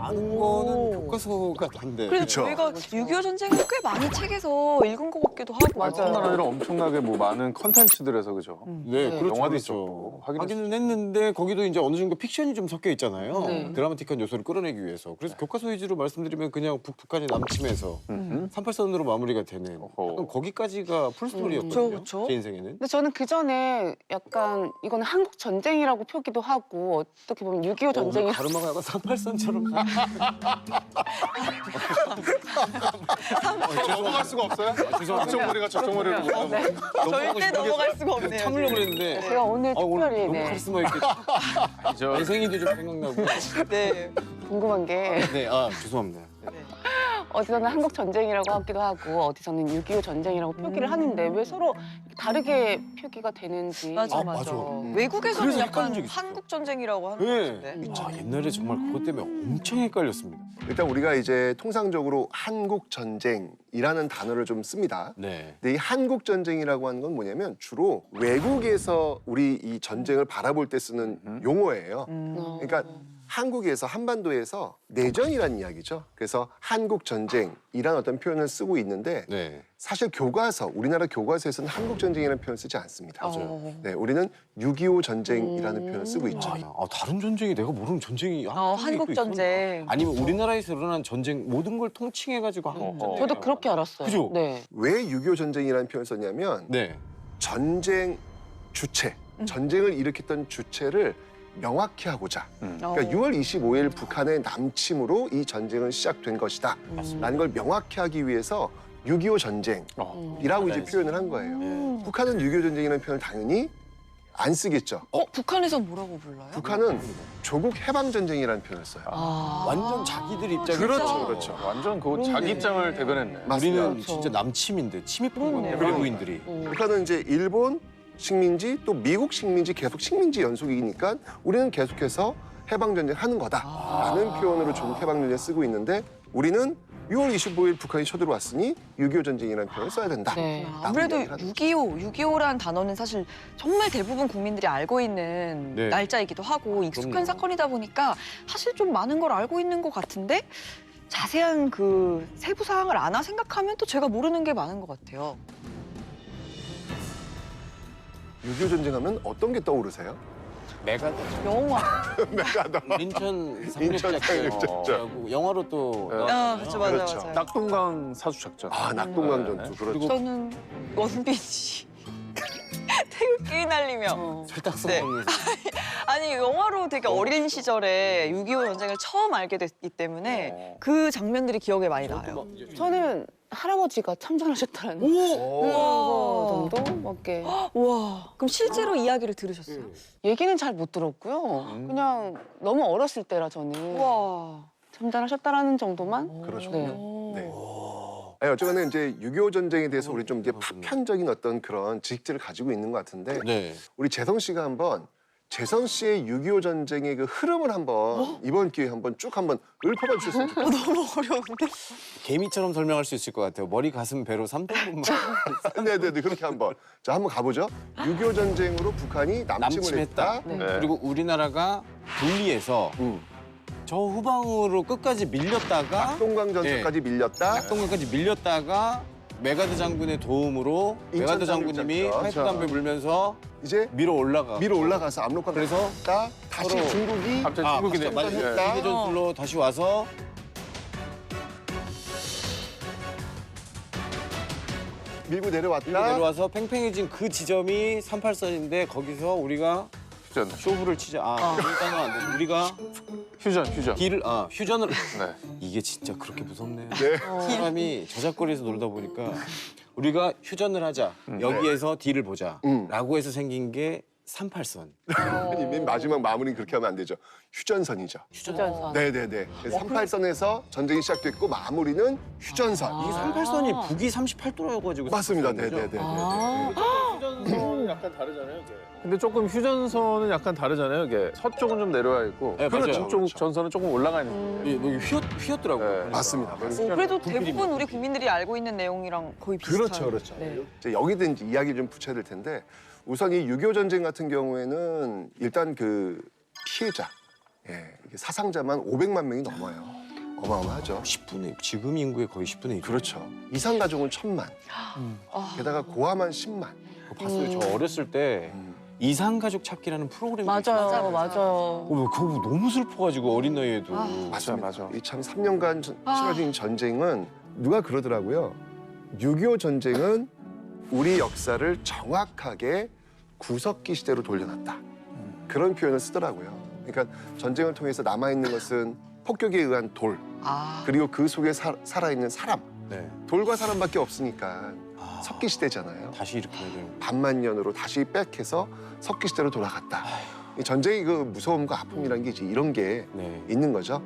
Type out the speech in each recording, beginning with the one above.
아는 거는 교과서가 단데. 그래서 그쵸. 저희가 6.25 전쟁을 꽤 많이 책에서 읽은 것 같기도 하고. 뿐만 아니라 엄청나게 뭐 많은 컨텐츠들에서 그죠. 네, 그렇죠. 영화도 그렇죠. 있었고 하기는 했는데 거기도 이제 어느 정도 픽션이 좀 섞여 있잖아요. 네. 드라마틱한 요소를 끌어내기 위해서. 그래서 교과서 위주로 말씀드리면 그냥 북한이 남침해서 38선으로 마무리가 되는 어허. 약간 거기까지가 풀스토리였거든요. 그쵸. 제 인생에는. 근데 저는 그 전에 약간 이거는 한국 전쟁이라고 표기도 하고 어떻게 보면 6.25 전쟁이 가르마가 약간 38선처럼. 넘어갈 수가 없어요? 죄송합니다. 저쪽 머리가 저쪽 머리로 못 넘어가. 절대 넘어갈 수가 없네요. 참으려고 그랬는데. 제가 오늘 오늘 특별히 너무 네, 카리스마 있게. 저 내 생일도 좀 생각나고. 네. 궁금한 게 네, 죄송합니다. 어디서는 한국 전쟁이라고 하기도 하고 어디서는 6.25 전쟁이라고 표기를 하는데 왜 서로 다르게 표기가 되는지 맞아, 아, 맞아. 맞아. 외국에서는 그래서 약간 헷갈린 적이 있어요. 한국 전쟁이라고 하는 것 네. 같은데. 자, 옛날에 정말 그것 때문에 엄청 헷갈렸습니다. 일단 우리가 이제 통상적으로 한국 전쟁이라는 단어를 좀 씁니다. 네. 근데 이 한국 전쟁이라고 하는 건 뭐냐면 주로 외국에서 우리 이 전쟁을 바라볼 때 쓰는 용어예요. 그러니까 한국에서 한반도에서 내전이라는 이야기죠. 그래서 한국 전쟁이라는 어떤 표현을 쓰고 있는데 네. 사실 교과서, 우리나라 교과서에서는 한국 전쟁이라는 표현을 쓰지 않습니다. 맞아요. 네, 우리는 6.25 전쟁이라는 표현을 쓰고 있죠. 다른 전쟁이 내가 모르는 전쟁이 한국 전쟁. 아니면 우리나라에서 일어난 전쟁 모든 걸 통칭해가지고 한국 전쟁. 저도 그렇게 알았어요. 그죠? 네. 왜 6.25 전쟁이라는 표현을 썼냐면 네. 전쟁 주체, 전쟁을 일으켰던 주체를 명확히 하고자. 그러니까 6월 25일 북한의 남침으로 이 전쟁은 시작된 것이다. 라는 걸 명확히 하기 위해서 6.25 전쟁이라고 이제 표현을 한 거예요. 북한은 6.25 전쟁이라는 표현을 당연히 안 쓰겠죠. 북한에선 뭐라고 불러요? 북한은 조국 해방 전쟁이라는 표현을 써요. 완전 자기들 입장에서. 그렇죠, 그렇죠. 완전 그 자기 입장을 대변했네. 맞습니다. 우리는 그렇죠. 진짜 남침인데 침입한 건데 그러네. 외국인들이. 북한은 이제 일본 식민지 또 미국 식민지 계속 식민지 연속이니까 우리는 계속해서 해방 전쟁 하는 거다라는 표현으로 조국 해방 전쟁 쓰고 있는데 우리는 6월 25일 북한이 쳐들어왔으니 6.25 전쟁이라는 표현을 써야 된다. 네. 아무래도 라는 거죠. 6.25라는 단어는 사실 정말 대부분 국민들이 알고 있는 네. 날짜이기도 하고 익숙한 그럼요. 사건이다 보니까 사실 좀 많은 걸 알고 있는 것 같은데 자세한 그 세부 사항을 아나 생각하면 또 제가 모르는 게 많은 것 같아요. 6.25 전쟁 하면 어떤 게 떠오르세요? 메가더. 영화. 인천 인천 상륙작전이라고 영화로 또. 그렇죠, 맞아요, 그렇죠. 맞아요. 낙동강 사수작전. 아, 낙동강 전투. 네. 그렇죠. 저는 원빈씨 태극기 날리며 설탕성 네. 강에서. 아니 영화로 되게 어린 시절에 6.25 전쟁을 처음 알게 됐기 때문에 그 장면들이 기억에 많이 나요. 저는 할아버지가 참전하셨다는 오! 거 정도밖에 와, 그럼 실제로 이야기를 들으셨어요? 얘기는 잘 못 들었고요. 그냥 너무 어렸을 때라 저는 와. 참전하셨다라는 정도만. 그러시군요. 네. 네. 아니, 어쨌거나 이제 6.25 전쟁에 대해서 우리 좀 이제 파편적인 어떤 그런 지식들을 가지고 있는 것 같은데 네. 우리 재성 씨가 한번 재성 씨의 6.25 전쟁의 그 흐름을 한번 이번 기회에 한번 쭉 한번 읊어봐 주셨으면 좋겠어요. 너무 어려운데? 개미처럼 설명할 수 있을 것 같아요. 머리, 가슴, 배로 3등분만. 네네네 그렇게 한번 자 한번 가보죠. 6.25 전쟁으로 북한이 남침을 했다. 남침했다. 네. 그리고 우리나라가 분리해서 저 후방으로 끝까지 밀렸다가 낙동강 전투까지 밀렸다. 낙동강까지 밀렸다가 메가드 장군의 도움으로 메가드 장군님이 상륙작전. 파이프 담배 물면서 이제 밀어 올라가. 밀어 올라가서 압록강 그래서 갔다 다시 서로 중국이 갑자기 중국이 내. 했다. 세계 전술로 다시 와서 밀고 내려왔다. 밀고 내려와서 팽팽해진 그 지점이 38선인데 거기서 우리가 휴전. 쇼부를 치자. 일단은 안 돼. 우리가 휴전. 딜을 휴전을 네. 이게 진짜 그렇게 무섭네요. 네. 사람이 저작거리에서 놀다 보니까 우리가 휴전을 하자. 여기에서 딜을 보자. 라고 해서 생긴 게 38선. 맨 마지막 마무리는 그렇게 하면 안 되죠. 휴전선이죠. 휴전선. 네네네. 38선에서 전쟁이 시작됐고 마무리는 휴전선. 이게 38선이 북이 38도여가지고 맞습니다. 네네네. 휴전선은 약간 다르잖아요, 이게. 근데 조금 휴전선은 약간 다르잖아요, 이게. 서쪽은 좀 내려와 있고. 네, 맞아요. 동쪽 그렇죠. 전선은 조금 올라가 있는. 여기 휘었더라고요. 네. 맞습니다. 그래도 대부분 우리 국민들이 알고 있는 내용이랑 거의 비슷한. 그렇죠, 그렇죠. 네. 이제 여기도 이제 이야기를 좀 붙여야 될 텐데 우선 이 6.25 전쟁 같은 경우에는 일단 그 피해자, 이게 사상자만 500만 명이 넘어요. 어마어마하죠. 10분의 지금 인구의 거의 10분의 1. 그렇죠. 이상 가족은 1,000만. 아. 게다가 고아만 10만. 봤어요. 저 어렸을 때 이상 가족 찾기라는 프로그램이 맞아요, 맞아요. 그거 너무 슬퍼가지고 어린 나이에도. 맞아, 맞아. 이 참 3년간 치러진 전쟁은 누가 그러더라고요. 6.25 전쟁은 우리 역사를 정확하게 구석기 시대로 돌려놨다. 그런 표현을 쓰더라고요. 그러니까 전쟁을 통해서 남아있는 것은 폭격에 의한 돌, 아. 그리고 그 속에 살아있는 사람. 네. 돌과 사람밖에 없으니까 아, 석기 시대잖아요. 다시 이렇게 해야 되는. 반만년으로 다시 백해서 석기 시대로 돌아갔다. 이 전쟁의 그 무서움과 아픔이라는 게 이제 이런 게 네. 있는 거죠.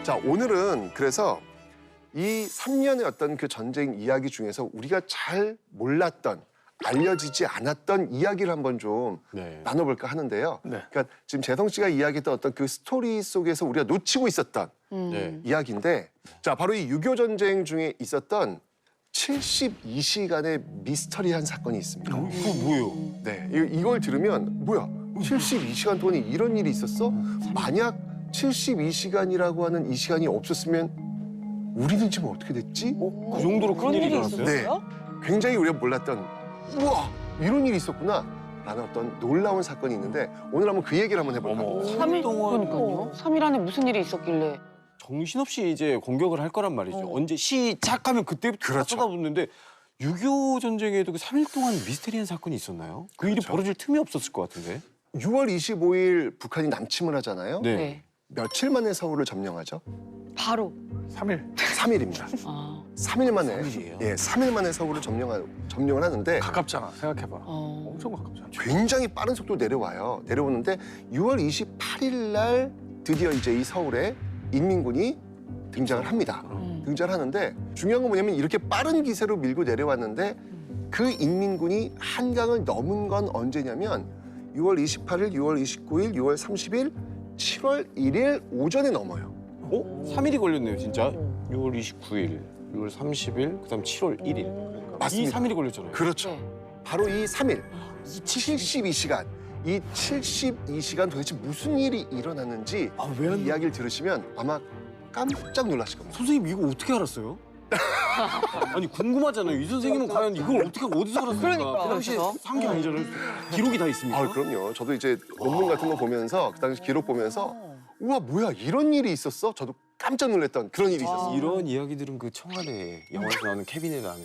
자, 오늘은 그래서 이 3년의 어떤 그 전쟁 이야기 중에서 우리가 잘 몰랐던, 알려지지 않았던 이야기를 한번 좀 네. 나눠볼까 하는데요. 네. 그러니까 지금 재성 씨가 이야기했던 어떤 그 스토리 속에서 우리가 놓치고 있었던 네. 이야기인데, 자, 바로 이 6.25 전쟁 중에 있었던 72시간의 미스터리한 사건이 있습니다. 그거 뭐예요? 네, 이걸 들으면 뭐야? 72시간 동안에 이런 일이 있었어? 만약 72시간이라고 하는 이 시간이 없었으면 우리는 지금 어떻게 됐지? 그 정도로 큰 일이 일어났어요? 네, 굉장히 우리가 몰랐던, 우와, 이런 일이 있었구나 라는 어떤 놀라운 사건이 있는데 오늘 한번 그 얘기를 한번 해볼까 어머. 합니다. 3일 동안 그러니까요. 3일 안에 무슨 일이 있었길래. 정신없이 이제 공격을 할 거란 말이죠. 언제 시작하면 그때부터 다 그렇죠. 쏟아붓는데 6.25 전쟁에도 그 3일 동안 미스테리한 사건이 있었나요? 그 일이 그렇죠. 벌어질 틈이 없었을 것 같은데. 6월 25일 북한이 남침을 하잖아요. 네. 네. 며칠 만에 서울을 점령하죠? 바로 3일. 3일입니다. 아. 3일 만에. 3일이에요? 예, 3일 만에 서울을 점령을 하는데 가깝잖아. 생각해봐. 어. 엄청 가깝잖아. 굉장히 빠른 속도로 내려와요. 내려오는데 6월 28일 날 드디어 이제 이 서울에 인민군이 등장을 합니다. 등장을 하는데 중요한 건 뭐냐면 이렇게 빠른 기세로 밀고 내려왔는데 그 인민군이 한강을 넘은 건 언제냐면 6월 28일, 6월 29일, 6월 30일, 7월 1일 오전에 넘어요. 3일이 걸렸네요, 진짜. 6월 29일, 6월 30일, 그다음 7월 1일. 맞습니다. 이 3일이 걸렸잖아요. 그렇죠. 네. 바로 이 3일, 이 72시간, 이 72시간 도대체 무슨 일이 일어났는지 아, 왜 안... 이야기를 들으시면 아마 깜짝 놀라실 겁니다. 선생님 이거 어떻게 알았어요? 아니 궁금하잖아요. 이 선생님은 과연 이걸 어떻게 어디서 알았을까? 그러니까. 그 당시에 산 게 아니잖아요. 기록이 다 있습니까? 아, 그럼요. 저도 이제 논문 같은 거 보면서 그 당시 기록 보면서 우와, 뭐야, 이런 일이 있었어? 저도 깜짝 놀랐던 그런 일이 있었어요. 이런 이야기들은 그 청와대 영화에서 나오는 캐비넷 안에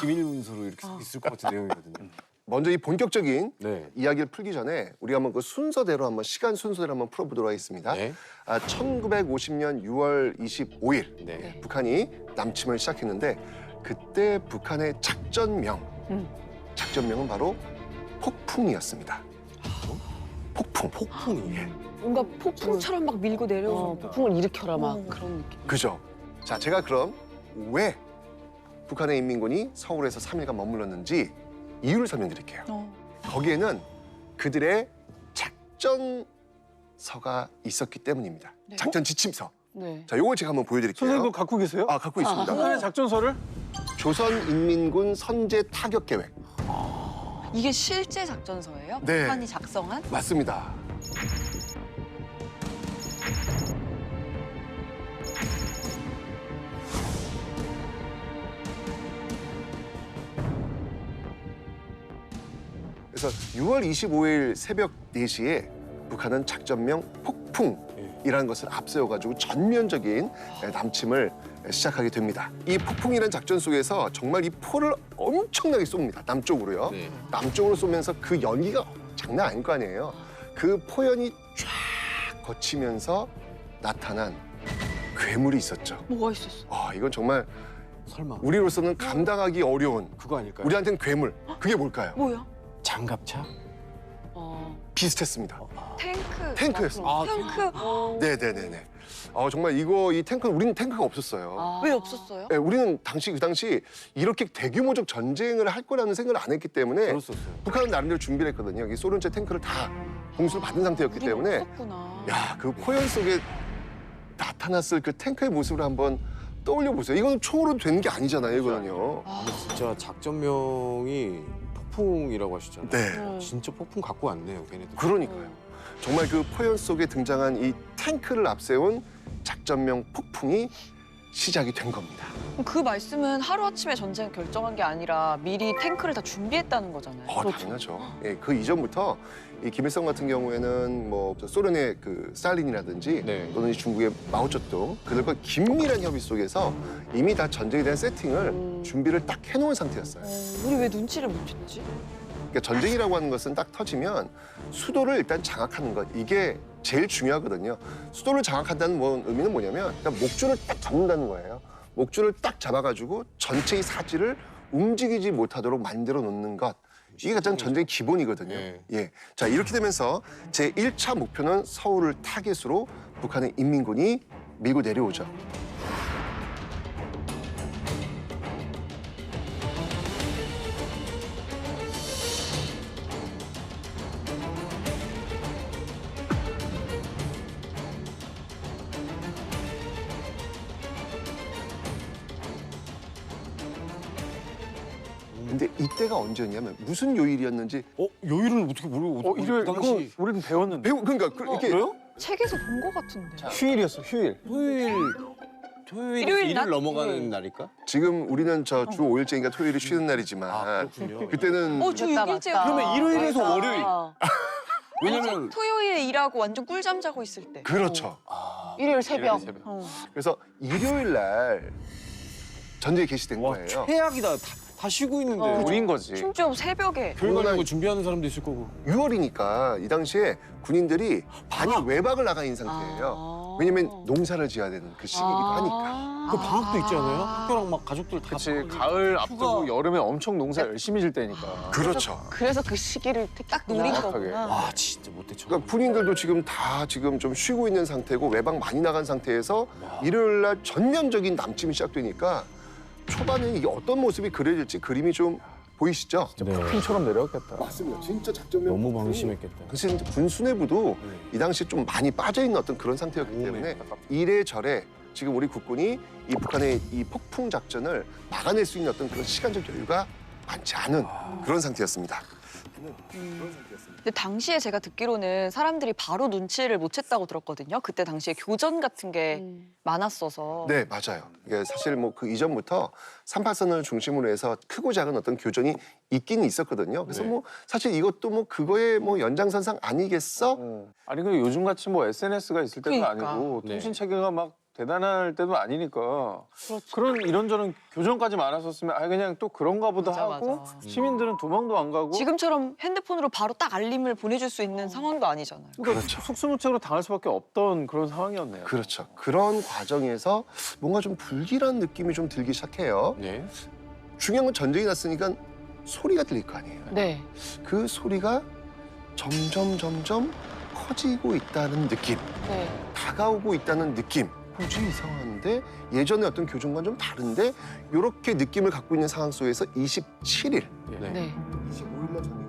기밀 문서로 이렇게 있을 것 같은 내용이거든요. 먼저 이 본격적인 네. 이야기를 풀기 전에 우리가 한번 그 순서대로 한번 시간 순서대로 한번 풀어보도록 하겠습니다. 네. 1950년 6월 25일 네. 북한이 남침을 시작했는데 그때 북한의 작전명은 바로 폭풍이었습니다. 폭풍. 폭풍이. 뭔가 폭풍처럼 막 밀고 내려오는 폭풍을 일으켜라 막 어. 그런 느낌. 그죠? 자, 제가 그럼 왜 북한의 인민군이 서울에서 3일간 머물렀는지 이유를 설명드릴게요. 거기에는 그들의 작전서가 있었기 때문입니다. 네. 작전 지침서. 네. 자, 요걸 제가 한번 보여드릴게요. 선생님 그거 갖고 계세요? 아, 갖고 있습니다. 북한의 작전서를? 조선인민군 선제 타격 계획. 이게 실제 작전서예요? 네. 북한이 작성한? 맞습니다. 그래서 6월 25일 새벽 4시에 북한은 작전명 폭풍이라는 것을 앞세워가지고 전면적인 남침을 시작하게 됩니다. 이 폭풍이라는 작전 속에서 정말 이 포를 엄청나게 쏩니다. 남쪽으로요. 네. 남쪽으로 쏘면서 그 연기가 장난 아닐 거 아니에요. 그 포연이 쫙 거치면서 나타난 괴물이 있었죠. 뭐가 있었어? 이건 정말 설마 우리로서는 감당하기 어려운 그거 아닐까요? 우리한테는 괴물. 그게 뭘까요? 뭐야? 장갑차? 비슷했습니다. 탱크였어요. 아, 탱크. 네네네네. 정말 이 탱크 우리는 탱크가 없었어요. 아. 왜 없었어요? 네, 우리는 그 당시 이렇게 대규모적 전쟁을 할 거라는 생각을 안 했기 때문에 그랬었어요. 북한은 나름대로 준비를 했거든요. 이 소련제 탱크를 다 공수를 받은 상태였기 우린 때문에 없었구나. 야, 그 포연 속에 나타났을 그 탱크의 모습을 한번 떠올려 보세요. 이건 총으로 된 게 아니잖아요, 이거는요. 근데 진짜 작전명이 폭풍이라고 하시잖아요. 네. 진짜 폭풍 갖고 왔네요, 걔네들. 그러니까요. 정말 그 포연 속에 등장한 이 탱크를 앞세운 작전명 폭풍이 시작이 된 겁니다. 그럼 그 말씀은 하루아침에 전쟁을 결정한 게 아니라 미리 탱크를 다 준비했다는 거잖아요. 당연하죠. 예, 그 이전부터 이 김일성 같은 경우에는 뭐 소련의 그 스탈린이라든지 네. 또는 이 중국의 마오쩌둥 그들과 긴밀한 협의 속에서 이미 다 전쟁에 대한 세팅을 준비를 딱 해놓은 상태였어요. 우리 왜 눈치를 못 챘지? 그러니까 전쟁이라고 하는 것은 딱 터지면 수도를 일단 장악하는 것 이게 제일 중요하거든요. 수도를 장악한다는 의미는 뭐냐면 일단 목줄을 딱 잡는다는 거예요. 목줄을 딱 잡아가지고 전체의 사지를 움직이지 못하도록 만들어 놓는 것. 이게 가장 전쟁의 기본이거든요. 네. 예. 자, 이렇게 되면서 제1차 목표는 서울을 타겟으로 북한의 인민군이 밀고 내려오죠. 근데 이때가 언제였냐면 무슨 요일이었는지 요일을 어떻게 모르고 일요일 그 이거 당시 우리는 배웠는데. 그러니까 이렇게 그래요? 책에서 본 것 같은데. 휴일이었어, 휴일. 토요일이 일요일 일을 낮? 넘어가는 날일까? 지금 우리는 주 5일째니까 토요일이 쉬는 날이지만 그렇군요. 그때는 주 맞다, 6일째. 맞다. 그러면 일요일에서 맞아. 월요일. 왜냐면 토요일에 일하고 완전 꿀잠 자고 있을 때. 그렇죠. 일요일 새벽. 그래서 일요일 날 전쟁이 개시된 와 거예요. 최악이다. 다 쉬고 있는데. 우린 거지. 심지어 새벽에. 교육하려고 준비하는 사람도 있을 거고. 6월이니까 이 당시에 군인들이 많이 외박을 나가 있는 상태예요. 왜냐면 농사를 지어야 되는 그 시기이기도 하니까. 그 방학도 있지 않아요? 학교랑 막 가족들 다. 그치, 방학이- 가을 앞두고 휴가. 여름에 엄청 농사 열심히 질 때니까. 그렇죠. 그래서 그 시기를 딱 노린 정확하게. 거구나. 와 진짜 못했죠. 그러니까 군인들도 지금 좀 쉬고 있는 상태고 외박 많이 나간 상태에서 일요일 날 전면적인 남침이 시작되니까 초반에 이게 어떤 모습이 그려질지 그림이 좀 보이시죠? 네. 핀처럼 내려왔겠다. 맞습니다. 진짜 작전명 너무 방심했겠다. 그래서 이제 군 수뇌부도 이 당시에 좀 많이 빠져있는 어떤 그런 상태였기 때문에 이래저래 지금 우리 국군이 이 북한의 이 폭풍 작전을 막아낼 수 있는 어떤 그런 시간적 여유가 많지 않은 그런 상태였습니다. 근데 당시에 제가 듣기로는 사람들이 바로 눈치를 못 챘다고 들었거든요. 그때 당시에 교전 같은 게 많았어서. 네, 맞아요. 이게 사실 뭐 그 이전부터 38선을 중심으로 해서 크고 작은 어떤 교전이 있기는 있었거든요. 그래서 네. 뭐 사실 이것도 뭐 그거의 뭐 연장선상 아니겠어? 아니 근데 요즘 같이 뭐 SNS가 있을 때도 그러니까. 아니고 네. 통신 체계가 막 대단할 때도 아니니까 그런 이런저런 교전까지 많았었으면 그냥 또 그런가 보다 맞아, 하고 맞아. 시민들은 도망도 안 가고 지금처럼 핸드폰으로 바로 딱 알림을 보내줄 수 있는 상황도 아니잖아요. 그러니까 그렇죠. 속수무책으로 당할 수밖에 없던 그런 상황이었네요. 그렇죠. 그런 과정에서 뭔가 좀 불길한 느낌이 좀 들기 시작해요. 네. 중요한 건 전쟁이 났으니까 소리가 들릴 거 아니에요. 네. 그 소리가 점점 커지고 있다는 느낌, 네. 다가오고 있다는 느낌. 좀 이상한데 예전에 어떤 교전과는 좀 다른데 이렇게 느낌을 갖고 있는 상황 속에서 27일, 네. 네. 25일날 전쟁이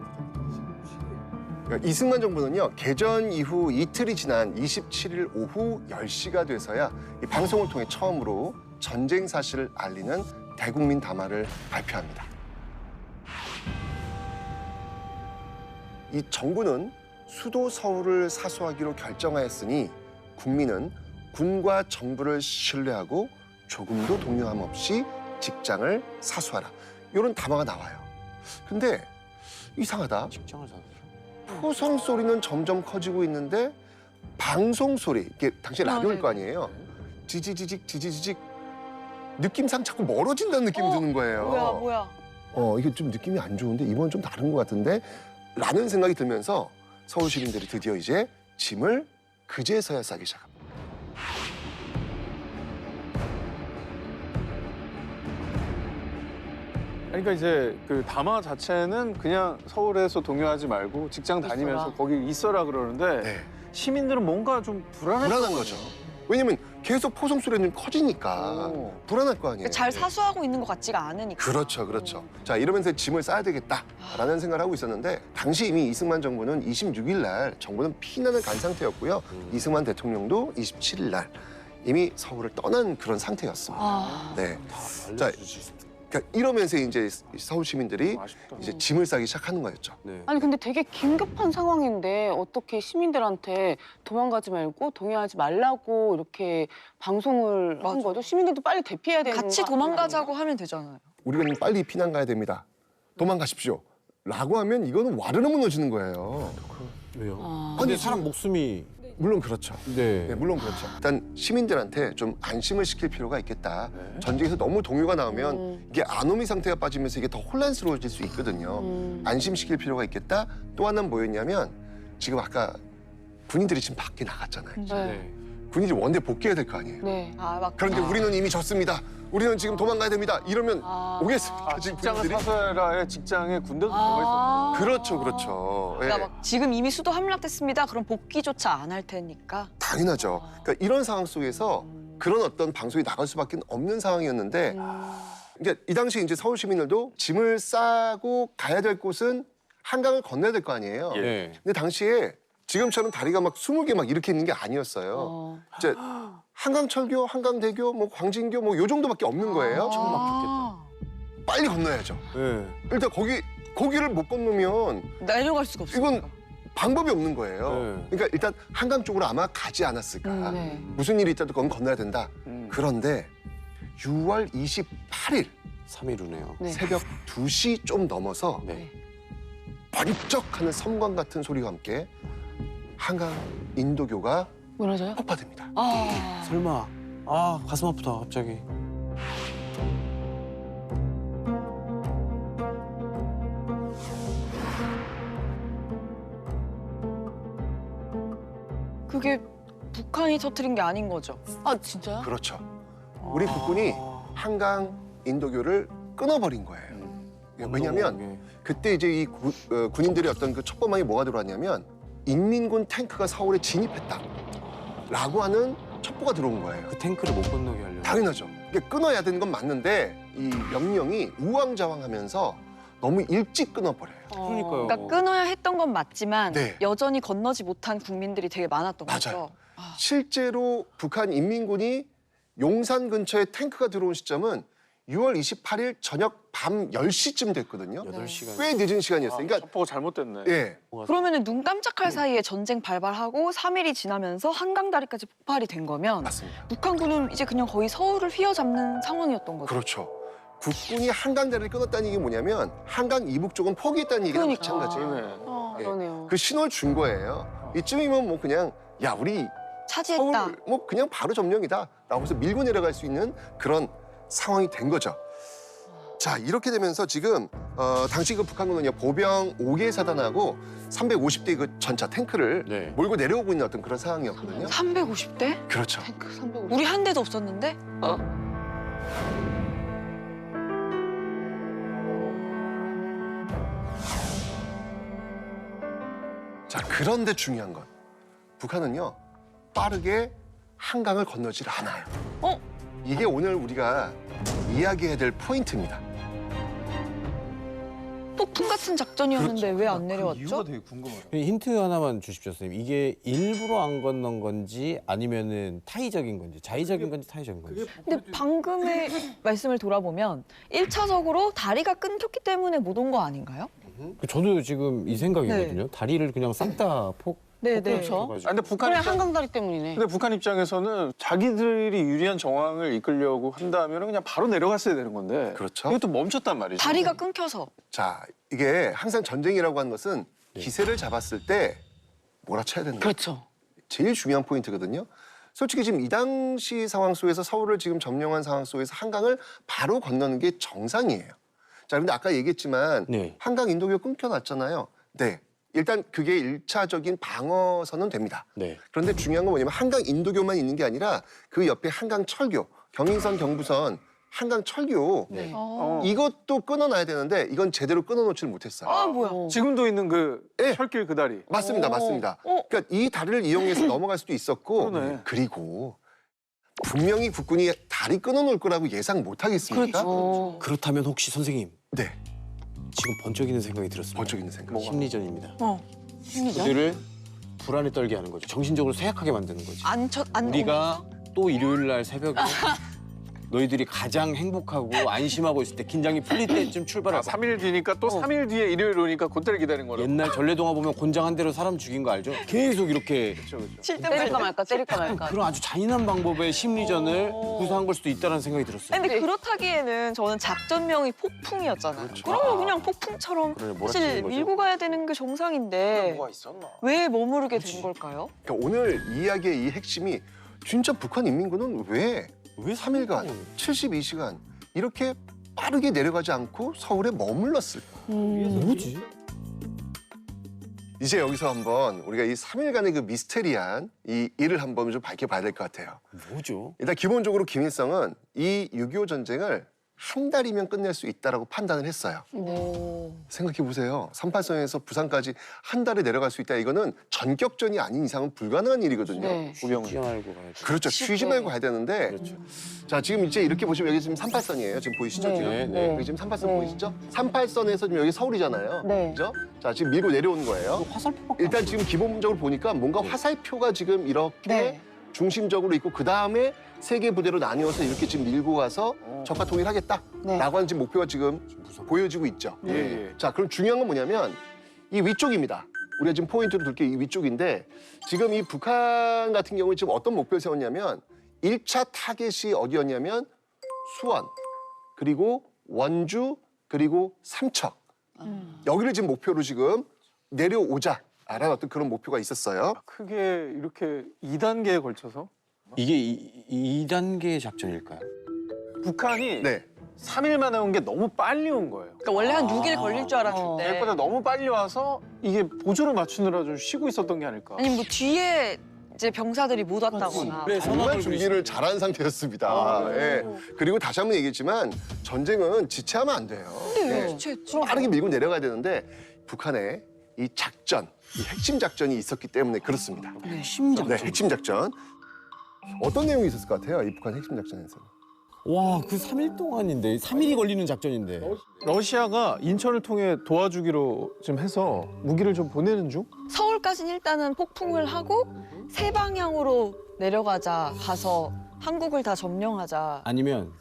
시작된 27일. 그러니까 이승만 정부는요 개전 이후 이틀이 지난 27일 오후 10시가 돼서야 이 방송을 통해 처음으로 전쟁 사실을 알리는 대국민 담화를 발표합니다. 이 정부는 수도 서울을 사수하기로 결정하였으니 국민은 군과 정부를 신뢰하고 조금도 동요함 없이 직장을 사수하라. 이런 담화가 나와요. 근데 이상하다. 직장을 사서. 포성 소리는 점점 커지고 있는데 방송 소리, 이게 당시 라디오일 네, 거 아니에요. 지지지직 느낌상 자꾸 멀어진다는 느낌이 드는 거예요. 뭐야. 이게 좀 느낌이 안 좋은데 이번 좀 다른 것 같은데 라는 생각이 들면서 서울 시민들이 드디어 이제 짐을 그제서야 싸기 시작합니다. 그러니까 이제 그 담화 자체는 그냥 서울에서 동요하지 말고 직장 다니면서 있어라. 거기 있어라 그러는데 네. 시민들은 뭔가 좀 불안한 거죠. 왜냐면 계속 포성 소리는 커지니까 오. 불안할 거 아니에요. 잘 사수하고 있는 것 같지가 않으니까. 그렇죠, 그렇죠. 자, 이러면서 짐을 싸야 되겠다라는 생각을 하고 있었는데 당시 이미 이승만 정부는 26일 날 정부는 피난을 간 상태였고요. 이승만 대통령도 27일 날 이미 서울을 떠난 그런 상태였습니다. 아, 네. 자, 그러니까 이러면서 이제 서울 시민들이 아쉽다. 이제 짐을 싸기 시작하는 거였죠. 네. 아니 근데 되게 긴급한 상황인데 어떻게 시민들한테 도망가지 말고 동요하지 말라고 이렇게 방송을 한 맞아. 거죠? 시민들도 빨리 대피해야 되는 같이 거 도망가자고 하면 되잖아요. 우리가 빨리 피난 가야 됩니다. 도망가십시오. 라고 하면 이거는 와르르 무너지는 거예요. 왜요? 아. 근데 사람 목숨이 물론 그렇죠. 네. 네, 물론 그렇죠. 일단 시민들한테 좀 안심을 시킬 필요가 있겠다. 네. 전쟁에서 너무 동요가 나오면 음. 이게 아노미 상태가 빠지면서 이게 더 혼란스러워질 수 있거든요. 안심시킬 필요가 있겠다. 또 하나는 뭐였냐면 지금 아까 군인들이 지금 밖에 나갔잖아요. 네. 네. 군인들이 원대 복귀해야 될 거 아니에요. 네. 아, 막 그런데 우리는 이미 졌습니다. 우리는 지금 도망가야 됩니다. 이러면 아. 오겠습니까? 아, 지금 직장을 군인들이? 사서라의 직장에 군대도 들어가 있었구나. 그렇죠, 그렇죠. 예, 그러니까 막 지금 이미 수도 함락됐습니다. 그럼 복귀조차 안 할 테니까. 당연하죠. 그러니까 이런 상황 속에서 그런 어떤 방송이 나갈 수밖에 없는 상황이었는데 그러니까 이 당시 이제 서울 시민들도 짐을 싸고 가야 될 곳은 한강을 건너야 될 거 아니에요. 예. 네. 근데 당시에 지금처럼 다리가 막 20개 막 이렇게 있는 게 아니었어요. 어. 이제 한강철교, 한강대교, 뭐 광진교 뭐 요 정도밖에 없는 거예요. 아, 빨리 건너야죠. 네. 일단 거기를 못 건너면 내려갈 수가 없어요. 이건 방법이 없는 거예요. 네. 그러니까 일단 한강 쪽으로 아마 가지 않았을까. 네. 무슨 일이 있다도 그건 건너야 된다. 그런데 6월 28일 3일 후네요. 네. 새벽 2시 좀 넘어서 네. 번쩍하는 섬광 같은 소리와 함께 한강 인도교가 무너져요? 폭파됩니다. 아. 설마. 아, 가슴 아프다, 갑자기. 그게 북한이 터뜨린 게 아닌 거죠. 아 진짜요? 그렇죠. 우리 국군이 한강 인도교를 끊어버린 거예요. 왜냐하면 그때 이제 이 군인들의 어떤 그 첩보망이 뭐가 들어왔냐면 인민군 탱크가 서울에 진입했다라고 하는 첩보가 들어온 거예요. 그 탱크를 못 건너게 하려고. 당연하죠. 이게 끊어야 되는 건 맞는데 이 명령이 우왕좌왕하면서 너무 일찍 끊어버려요. 그러니까요. 그러니까 끊어야 했던 건 맞지만 네. 여전히 건너지 못한 국민들이 되게 많았던 맞아요. 거죠. 실제로 북한 인민군이 용산 근처에 탱크가 들어온 시점은 6월 28일 저녁 밤 10시쯤 됐거든요. 8시간. 꽤 늦은 시간이었어요. 그러니까 첩보가 잘못됐네. 예. 그러면은 눈 깜짝할 사이에 전쟁 발발하고 3일이 지나면서 한강다리까지 폭발이 된 거면 맞습니다. 북한군은 이제 그냥 거의 서울을 휘어잡는 상황이었던 거죠. 그렇죠. 국군이 한강다리를 끊었다는 얘기 뭐냐면 한강 이북 쪽은 포기했다는 얘기랑 그러니까. 마찬가지예요. 그러네. 예. 그러네요. 그 신호를 준 거예요. 이쯤이면 뭐 그냥 야 우리 차지했다. 서울 뭐 그냥 바로 점령이다라고 해서 밀고 내려갈 수 있는 그런 상황이 된 거죠. 자 이렇게 되면서 지금 당시 그 북한군은요 보병 5개 사단하고 350대 그 전차 탱크를 네. 몰고 내려오고 있는 어떤 그런 상황이었거든요. 350대? 그렇죠. 탱크 350. 우리 한 대도 없었는데? 자 그런데 중요한 건 북한은요 빠르게 한강을 건너질 않아요. 어? 이게 오늘 우리가 이야기해야 될 포인트입니다. 폭풍 같은 작전이었는데 왜 안 내려왔죠? 되게 궁금하다. 힌트 하나만 주십시오, 선생님. 이게 일부러 안 건넌 건지 아니면은 타의적인 건지, 자의적인 건지 타의적인 건지. 근데 방금의 말씀을 돌아보면 1차적으로 다리가 끊겼기 때문에 못 온 거 아닌가요? 저도 지금 이 생각이거든요. 다리를 그냥 싹 다 네, 네. 그렇죠. 아, 근데 북한 그래 입장, 한강다리 때문이네. 근데 북한 입장에서는 자기들이 유리한 정황을 이끌려고 한다면 그냥 바로 내려갔어야 되는 건데. 그렇죠. 이것도 멈췄단 말이죠. 다리가 끊겨서. 자 이게 항상 전쟁이라고 하는 것은 기세를 잡았을 때 몰아쳐야 된다. 그렇죠. 제일 중요한 포인트거든요. 솔직히 지금 이 당시 상황 속에서 서울을 지금 점령한 상황 속에서 한강을 바로 건너는 게 정상이에요. 자, 그런데 아까 얘기했지만 네. 한강 인도교 끊겨놨잖아요. 네. 일단 그게 1차적인 방어선은 됩니다. 네. 그런데 중요한 건 뭐냐면 한강 인도교만 있는 게 아니라 그 옆에 한강 철교, 경인선, 경부선, 한강 철교 네. 이것도 끊어놔야 되는데 이건 제대로 끊어놓지를 못했어요. 아, 뭐야. 지금도 있는 그 예. 철길 그 다리. 맞습니다, 맞습니다. 어. 그러니까 이 다리를 이용해서 넘어갈 수도 있었고 그러네. 그리고 분명히 국군이 다리 끊어놓을 거라고 예상 못하겠습니까? 그렇죠. 그렇다면 혹시 선생님 네, 지금 번쩍이는 생각이 들었습니다. 번쩍이는 생각. 뭐가? 심리전입니다. 심리전? 그들을 불안에 떨게 하는 거죠. 정신적으로 쇠약하게 만드는 거지. 안 우리가 또 일요일 날 새벽에 너희들이 가장 행복하고 안심하고 있을 때 긴장이 풀릴 때쯤 출발하자. 3일 뒤니까 또 3일 뒤에 일요일 오니까 그때를 기다리는 거라고. 옛날 전래동화 보면 곤장 한 대로 사람 죽인 거 알죠? 계속 이렇게 그렇죠, 그렇죠. 때릴까 말까, 때릴까 말까. 그런 아주 잔인한 방법의 심리전을 어. 구사한 걸 수도 있다는 생각이 들었어요. 근데 그렇다기에는 저는 작전명이 폭풍이었잖아요. 그러면 그냥 폭풍처럼 그래, 사실 몰아치는 거죠. 밀고 가야 되는 게 정상인데 있었나? 왜 머무르게 된 걸까요? 그러니까 오늘 이야기의 이 핵심이 진짜 북한 인민군은 왜 3일간 72시간 이렇게 빠르게 내려가지 않고 서울에 머물렀을까? 뭐지? 이제 여기서 한번 우리가 이 3일간의 그 미스테리한 이 일을 한번 좀 밝혀봐야 될 것 같아요. 뭐죠? 일단 기본적으로 김일성은 이 6.25 전쟁을 한 달이면 끝낼 수 있다라고 판단을 했어요. 생각해 보세요. 38선에서 부산까지 한 달에 내려갈 수 있다. 이거는 전격전이 아닌 이상은 불가능한 일이거든요. 네. 우병우. 쉬지 말고 가야죠. 그렇죠. 쉬지 말고 가야 되는데 그렇죠. 자 지금 이제 이렇게 보시면 여기 지금 38선이에요. 지금 보이시죠? 네. 지금? 네, 네. 여기 지금 38선 보이시죠? 38선에서 지금 여기 서울이잖아요. 네. 그죠? 자 지금 밀고 내려오는 거예요. 화살표밖에 일단 지금 기본적으로 보니까 뭔가 화살표가 지금 이렇게 네. 중심적으로 있고 그 다음에 세 개 부대로 나뉘어서 이렇게 지금 밀고 가서 적과 통일하겠다라고 네. 하는 지금 목표가 지금 보여지고 있죠. 예, 예. 자, 그럼 중요한 건 뭐냐면 이 위쪽입니다. 우리가 지금 포인트로 둘 게 이 위쪽인데 지금 이 북한 같은 경우에 지금 어떤 목표를 세웠냐면 1차 타겟이 어디였냐면 수원, 그리고 원주, 그리고 삼척. 여기를 지금 목표로 지금 내려오자라는 어떤 그런 목표가 있었어요. 크게 이렇게 2단계에 걸쳐서 이게 2단계 작전일까요? 북한이 네. 3일 만에 온 게 너무 빨리 온 거예요. 그러니까 원래 한 6일 걸릴 줄 알았는데 생각보다 너무 빨리 와서 이게 보조를 맞추느라 좀 쉬고 있었던 게 아닐까. 아니 뭐 뒤에 이제 병사들이 못 왔다거나 그래, 정말 준비를 잘한 상태였습니다. 예. 그리고 다시 한번 얘기했지만 전쟁은 지체하면 안 돼요. 예. 주체했죠. 빠르게 밀고 내려가야 되는데 북한의 이 작전, 이 핵심 작전이 있었기 때문에 그렇습니다. 핵심 작전. 네, 핵심 작전. 어떤 내용이 있었을 것 같아요? 이 북한 핵심 작전에서. 와, 그 3일 동안인데 3일이 걸리는 작전인데. 러시아가 인천을 통해 도와주기로 좀 해서 무기를 좀 보내는 중? 서울까지는 일단은 폭풍을 하고 세 방향으로 내려가자 가서 한국을 다 점령하자. 아니면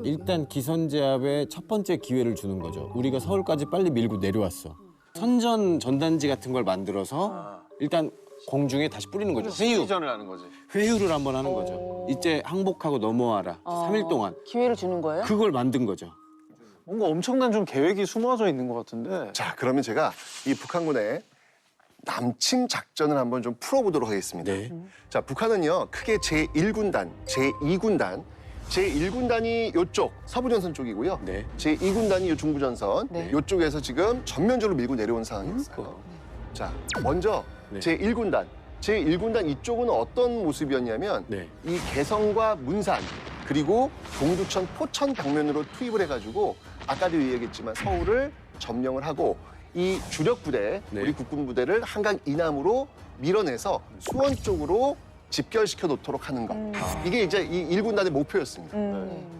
일단 기선제압의 첫 번째 기회를 주는 거죠. 우리가 서울까지 빨리 밀고 내려왔어. 선전 전단지 같은 걸 만들어서 일단 공중에 다시 뿌리는 거죠. 회유. 시전을 하는 거지. 회유를 한번 하는 거죠. 이제 항복하고 넘어와라. 3일 동안. 기회를 주는 거예요? 그걸 만든 거죠. 뭔가 엄청난 좀 계획이 숨어져 있는 것 같은데. 자, 그러면 제가 이 북한군의 남침 작전을 한번 좀 풀어보도록 하겠습니다. 네. 자, 북한은요 크게 제1군단, 제2군단, 제1군단이 요쪽 서부전선 쪽이고요. 네. 제2군단이 요 중부전선 네. 요쪽에서 지금 전면적으로 밀고 내려온 상황이었어요. 자, 먼저 네. 제1군단. 제1군단 이쪽은 어떤 모습이었냐면 네. 이 개성과 문산 그리고 동두천, 포천 방면으로 투입을 해가지고 아까도 얘기했지만 서울을 점령을 하고 이 주력 부대, 네. 우리 국군 부대를 한강 이남으로 밀어내서 수원 쪽으로 집결시켜 놓도록 하는 것. 이게 이제 이 1군단의 목표였습니다.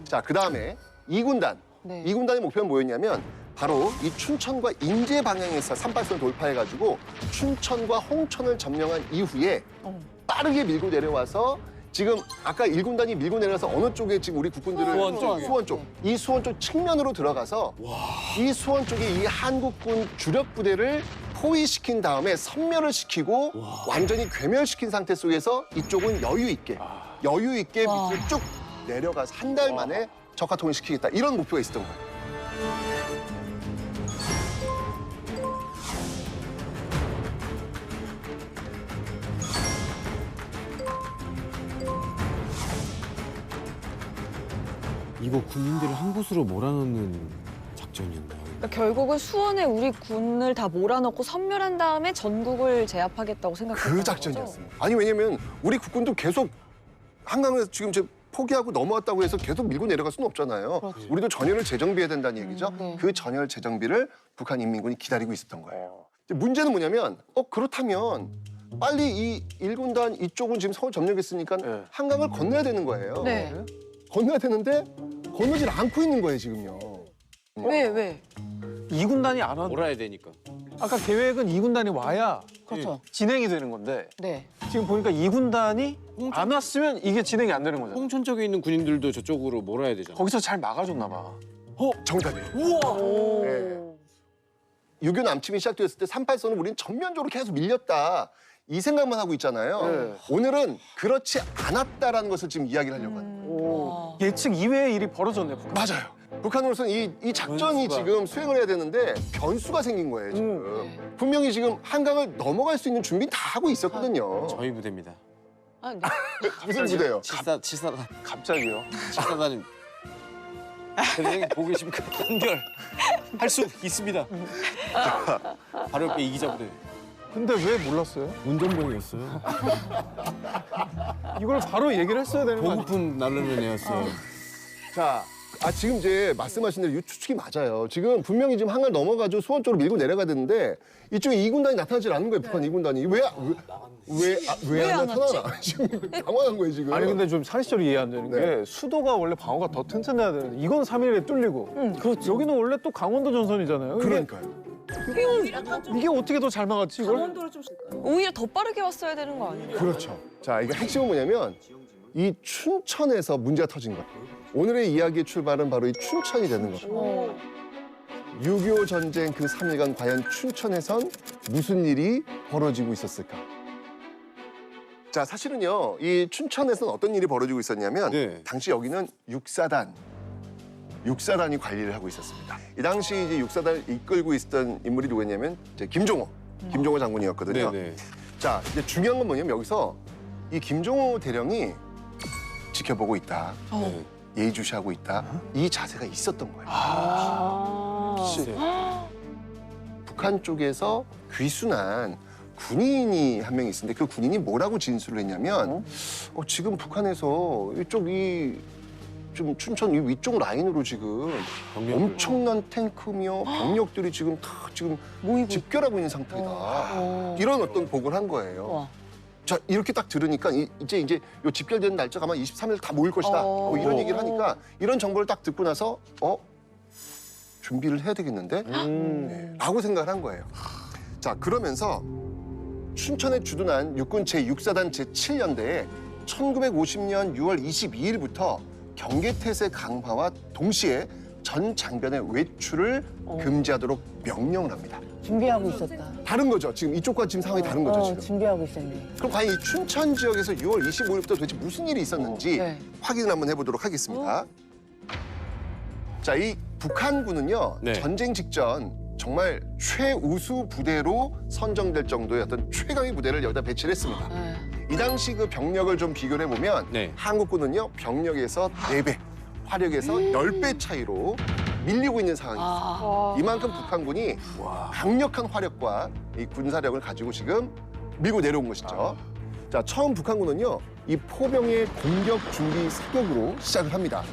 자, 그 다음에 2군단. 네. 2군단의 목표는 뭐였냐면 바로 이 춘천과 인제 방향에서 38선 돌파해가지고 춘천과 홍천을 점령한 이후에 빠르게 밀고 내려와서 지금 아까 1군단이 밀고 내려서 어느 쪽에 지금 우리 국군들을 수원 쪽이요. 수원 쪽. 이 수원 쪽 측면으로 들어가서 이 수원 쪽에 이 한국군 주력 부대를 포위시킨 다음에 섬멸을 시키고 완전히 괴멸시킨 상태 속에서 이쪽은 여유 있게 밑으로 쭉 내려가서 한 달 만에 적화 통일시키겠다. 이런 목표가 있었던 거예요. 이거 군인들을 한 곳으로 몰아넣는 작전이었나요? 그러니까 결국은 수원에 우리 군을 다 몰아넣고 섬멸한 다음에 전국을 제압하겠다고 생각했던 그 거죠? 작전이었습니다. 아니 왜냐면 우리 국군도 계속 한강에서 지금 포기하고 넘어왔다고 해서 계속 밀고 내려갈 수는 없잖아요. 그렇죠. 우리도 전열을 재정비해야 된다는 얘기죠. 네. 그 전열 재정비를 북한 인민군이 기다리고 있었던 거예요. 이제 문제는 뭐냐면 그렇다면 빨리 이 1군단 이쪽은 지금 서울 점령했으니까 네. 한강을 건너야 되는 거예요. 네. 건너야 되는데 건너질 않고 있는 거예요, 지금요. 왜? 2군단이 안 와. 몰아야 되니까. 아까 계획은 2군단이 와야 그렇죠. 진행이 되는 건데 네. 지금 보니까 2군단이 안 왔으면 이게 진행이 안 되는 거잖아. 홍천 쪽에 있는 군인들도 저쪽으로 몰아야 되잖아. 거기서 잘 막아줬나 봐. 정답이에요. 오. 네. 6.25 남침이 시작되었을 때 38선은 우리는 전면적으로 계속 밀렸다. 이 생각만 하고 있잖아요. 네. 오늘은 그렇지 않았다라는 것을 지금 이야기를 하려고 하는 거예요. 오. 예측 이외의 일이 벌어졌네, 북한. 맞아요. 북한으로서는 이 작전이 변수가. 지금 수행을 해야 되는데 변수가 생긴 거예요, 지금. 분명히 지금 한강을 넘어갈 수 있는 준비는 다 하고 있었거든요. 저희 부대입니다. 아, 네. 무슨 부대요? 칠사단. 갑자기요. 칠사단은 대장님 보고 계십니까? 단결 할 수 있습니다. 바로 옆에 이기자 부대. 근데 왜 몰랐어요? 운전병이었어요. 이걸 바로 얘기를 했어야 되는 거 아니에요? 보급품 나르는 애였어요. 자, 지금 이제 말씀하신 대로 이 추측이 맞아요. 지금 분명히 지금 한강 넘어가지고 수원 쪽으로 밀고 내려가야 되는데 이쪽에 2군단이 나타나질 않는 거예요, 북한 2군단이. 왜 안 나타나? 지금 당황한 거예요, 지금. 아니 근데 좀 상식적으로 이해 안 되는 네. 게 수도가 원래 방어가 더 튼튼해야 되는데 이건 3일에 뚫리고 그렇죠. 여기는 원래 또 강원도 전선이잖아요. 그러니까요. 이게 어떻게 더 잘 막았지 이걸? 오히려 더 빠르게 왔어야 되는 거 아니에요? 그렇죠. 자, 이게 핵심은 뭐냐면 이 춘천에서 문제가 터진 거예요. 오늘의 이야기의 출발은 바로 이 춘천이 되는 거죠. 6.25 전쟁 그 3일간 과연 춘천에선 무슨 일이 벌어지고 있었을까? 자, 사실은요, 이 춘천에서는 어떤 일이 벌어지고 있었냐면 네. 당시 여기는 육사단이 관리를 하고 있었습니다. 이 당시 이제 육사단을 이끌고 있었던 인물이 누구였냐면 이제 김종호 장군이었거든요. 네네. 자, 이제 중요한 건 뭐냐면 여기서 이 김종호 대령이 지켜보고 있다, 네. 예의주시하고 있다, 이 자세가 있었던 거예요. 아. 북한 쪽에서 귀순한 군인이 한 명 있었는데 그 군인이 뭐라고 진술을 했냐면 지금 북한에서 이쪽 좀 춘천 이 위쪽 라인으로 지금 엄청난 탱크며 병력들이 지금 다 지금 집결하고 있는 상태다. 이런 어떤 보고를 한 거예요. 와. 자, 이렇게 딱 들으니까 이제 요 집결되는 날짜가 아마 23일 다 모일 것이다. 뭐 이런 얘기를 하니까 이런 정보를 딱 듣고 나서 준비를 해야 되겠는데? 네, 라고 생각을 한 거예요. 자, 그러면서 춘천에 주둔한 육군 제6사단 제7연대에 1950년 6월 22일부터 경계태세 강화와 동시에 전 장변의 외출을 금지하도록 명령을 합니다. 준비하고 있었다. 다른 거죠. 지금 이쪽과 지금 상황이 다른 거죠, 지금. 준비하고 있었네. 그럼 과연 이 춘천 지역에서 6월 25일부터 도대체 무슨 일이 있었는지 네. 확인을 한번 해보도록 하겠습니다. 자, 이 북한군은요, 네. 전쟁 직전 정말 최우수 부대로 선정될 정도의 어떤 최강의 부대를 여기다 배치를 했습니다. 네. 이 당시 그 병력을 좀 비교를 해보면 네. 한국군은요, 병력에서 4배, 화력에서 10배 차이로 밀리고 있는 상황입니다. 아. 이만큼 북한군이 강력한 화력과 이 군사력을 가지고 지금 밀고 내려온 것이죠. 자, 처음 북한군은요, 이 포병의 공격 준비 사격으로 시작을 합니다.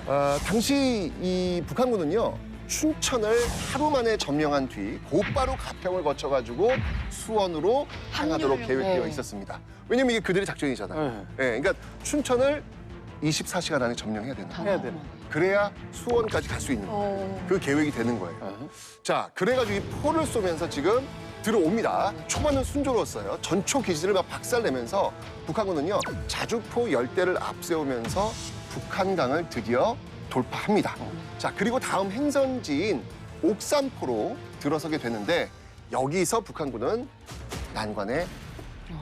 당시 이 북한군은요, 춘천을 하루 만에 점령한 뒤 곧바로 가평을 거쳐가지고 수원으로 향하도록 합류를. 계획되어 네. 있었습니다. 왜냐면 이게 그들의 작전이잖아요. 네, 그러니까 춘천을 24시간 안에 점령해야 된다. 해야 되는. 그래야 수원까지 갈 수 있는 거예요. 그 계획이 되는 거예요. 자, 그래가지고 이 포를 쏘면서 지금 들어옵니다. 초반은 순조로웠어요. 전초 기지를 막 박살내면서 북한군은요, 자주포 열대를 앞세우면서 북한강을 드디어 돌파합니다. 자, 그리고 다음 행선지인 옥산포로 들어서게 되는데 여기서 북한군은 난관에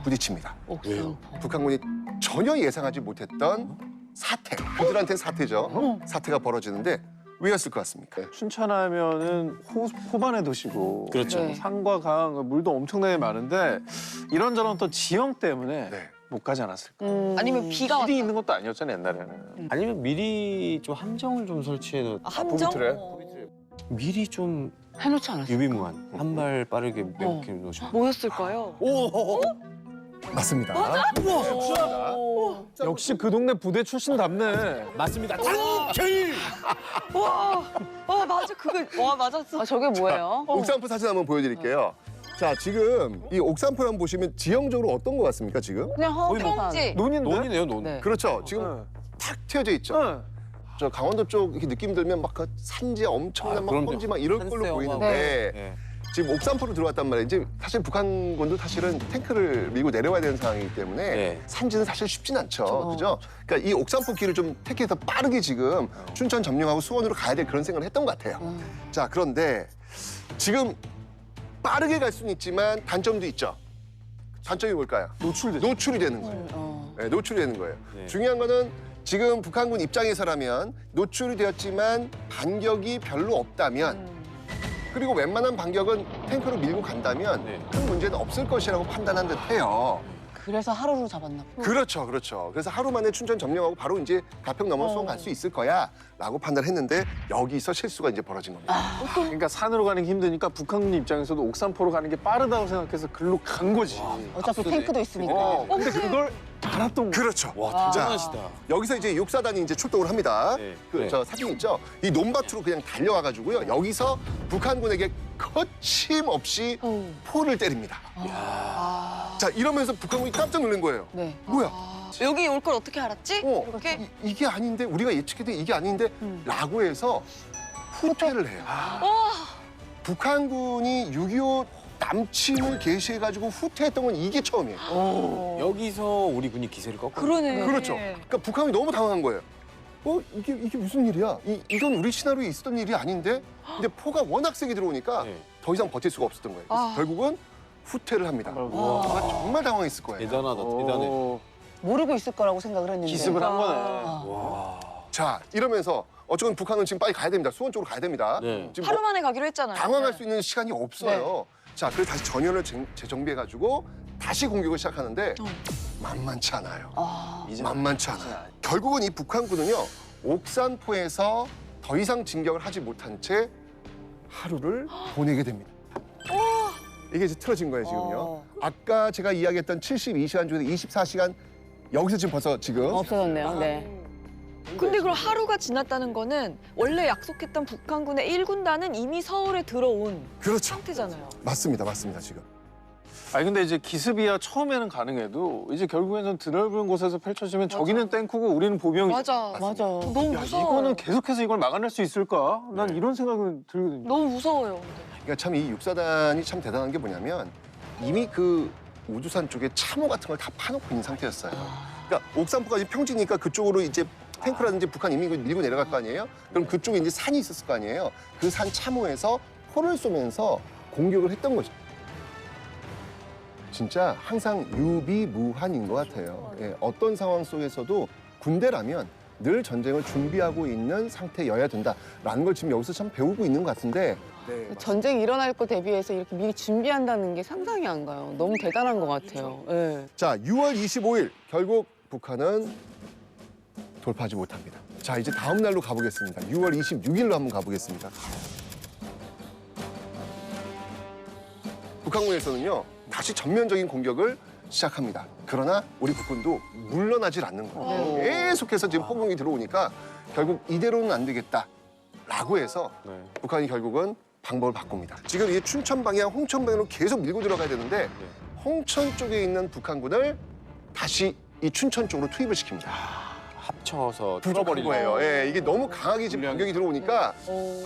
부딪힙니다. 옥수수. 북한군이 전혀 예상하지 못했던 사태, 그들한테는 사태죠. 사태가 벌어지는데 왜였을 것 같습니까? 춘천하면은 호반의 도시고 그렇죠. 네. 산과 강, 물도 엄청나게 많은데 이런저런 또 지형 때문에 네. 못 가지 않았을까? 아니면 비가 왔다. 길이 있는 것도 아니었잖아요, 옛날에는. 아니면 미리 좀 함정을 좀 설치해도 함정? 보기트래? 미리 좀 해놓지 않았어. 유비무한 한 발 빠르게 매복해 놓으셔. 뭐였을까요? 오! 맞습니다. 역시 그 동네 부대 출신답네. 맞습니다. 장철. 맞아 그거 맞았어. 저게 뭐예요? 옥산포 사진 한번 보여드릴게요. 자, 지금 이 옥산포를 한번 보시면 지형적으로 어떤 것 같습니까, 지금? 그냥 허우산. 평지. 논인데? 논이네요, 논. 네. 그렇죠. 지금 탁 트여져 있죠. 네. 저 강원도 쪽 이렇게 느낌 들면 막 그 산지에 엄청난 막 그럼요. 먼지 막 이럴 걸로 산세어가 보이는데 네. 지금 옥산포로 들어왔단 말이에요. 이제 사실 북한군도 사실은 탱크를 밀고 내려와야 되는 상황이기 때문에 네. 산지는 사실 쉽진 않죠. 그죠? 그러니까 이 옥산포 길을 좀 택해서 빠르게 지금 춘천 점령하고 수원으로 가야 될 그런 생각을 했던 것 같아요. 자, 그런데 지금 빠르게 갈 수는 있지만 단점도 있죠. 단점이 뭘까요? 노출이 되는 거예요. 네, 노출이 되는 거예요. 네. 중요한 거는 지금 북한군 입장에서라면 노출이 되었지만 반격이 별로 없다면 그리고 웬만한 반격은 탱크로 밀고 간다면 네. 큰 문제는 없을 것이라고 판단한 듯해요. 그래서 하루로 잡았나 봐. 그렇죠, 그렇죠. 그래서 하루 만에 춘천 점령하고 바로 이제 가평 넘어 수원 갈 수 있을 거야라고 판단했는데 여기서 실수가 이제 벌어진 겁니다. 그러니까 산으로 가는 게 힘드니까 북한군 입장에서도 옥산포로 가는 게 빠르다고 생각해서 글로 간 거지. 어차피 탱크도 있으니까. 근데 그걸 알았던 거야. 그렇죠. 와, 대단하시다. 여기서 이제 육사단이 이제 출동을 합니다. 네. 그 저 사진 있죠? 이 논밭으로 그냥 달려와가지고요. 여기서 북한군에게 거침없이 포를 때립니다. 자, 이러면서 북한군이 깜짝 놀란 거예요. 네. 뭐야? 여기 올 걸 어떻게 알았지? 이렇게 이게 아닌데 우리가 예측했던 이게 아닌데 라고 해서 후퇴를 해요. 북한군이 6.25 남침을 개시해가지고 후퇴했던 건 이게 처음이에요. 여기서 우리 군이 기세를 꺾어. 그러네. 그렇죠. 그러니까 북한이 너무 당황한 거예요. 이게 무슨 일이야? 이건 우리 시나리오에 있었던 일이 아닌데? 근데 포가 워낙 세게 들어오니까 네. 더 이상 버틸 수가 없었던 거예요. 그래서 결국은 후퇴를 합니다. 정말 당황했을 거예요. 대단하다, 대단해. 모르고 있을 거라고 생각을 했는데. 기습을 한 거네. 자, 이러면서 어쨌든 북한은 지금 빨리 가야 됩니다. 수원 쪽으로 가야 됩니다. 네. 지금 하루 만에 가기로 했잖아요. 당황할 수 있는 시간이 없어요. 자, 그래서 다시 전열을 재정비해가지고 다시 공격을 시작하는데 만만치 않아요. 만만치 않아요. 결국은 이 북한군은요, 옥산포에서 더 이상 진격을 하지 못한 채 하루를 보내게 됩니다. 이게 이제 틀어진 거예요, 지금요. 아까 제가 이야기했던 72시간 중에 24시간 여기서 지금 벌써 지금 없어졌네요. 네. 근데 그럼 하루가 지났다는 거는 원래 약속했던 북한군의 1군단은 이미 서울에 들어온 그렇죠. 상태잖아요. 맞습니다, 맞습니다, 지금. 아니 근데 이제 기습이야 처음에는 가능해도 이제 결국에는 드넓은 곳에서 펼쳐지면 저기는 탱크고 우리는 보병이. 맞아. 맞아. 너무 야, 무서워. 이거는 계속해서 이걸 막아낼 수 있을까? 난 이런 생각은 들거든요. 너무 무서워요. 근데. 그러니까 참 이 육사단이 참 대단한 게 뭐냐면 이미 그 우두산 쪽에 참호 같은 걸 다 파놓고 있는 상태였어요. 그러니까 옥산포가 이제 평지니까 그쪽으로 이제 탱크라든지 북한 인민군 밀고 내려갈 거 아니에요? 그럼 그쪽에 이제 산이 있었을 거 아니에요? 그 산 참호에서 포를 쏘면서 공격을 했던 거죠. 진짜 항상 유비무환인 것 같아요. 예, 어떤 상황 속에서도 군대라면 늘 전쟁을 준비하고 있는 상태여야 된다라는 걸 지금 여기서 참 배우고 있는 것 같은데 전쟁이 일어날 거 대비해서 이렇게 미리 준비한다는 게 상상이 안 가요. 너무 대단한 것 같아요. 예. 자, 6월 25일 결국 북한은 돌파하지 못합니다. 자, 이제 다음 날로 가보겠습니다. 6월 26일로 한번 가보겠습니다. 북한군에서는요, 다시 전면적인 공격을 시작합니다. 그러나 우리 국군도 물러나질 않는 거예요. 계속해서 지금 포공이 들어오니까 결국 이대로는 안 되겠다라고 해서 북한이 결국은 방법을 바꿉니다. 지금 이 춘천 방향, 홍천 방향으로 계속 밀고 들어가야 되는데 홍천 쪽에 있는 북한군을 다시 이 춘천 쪽으로 투입을 시킵니다. 합쳐서 부족한 풀어버리는 거예요. 예, 이게 너무 강하게 지금 공격이 들어오니까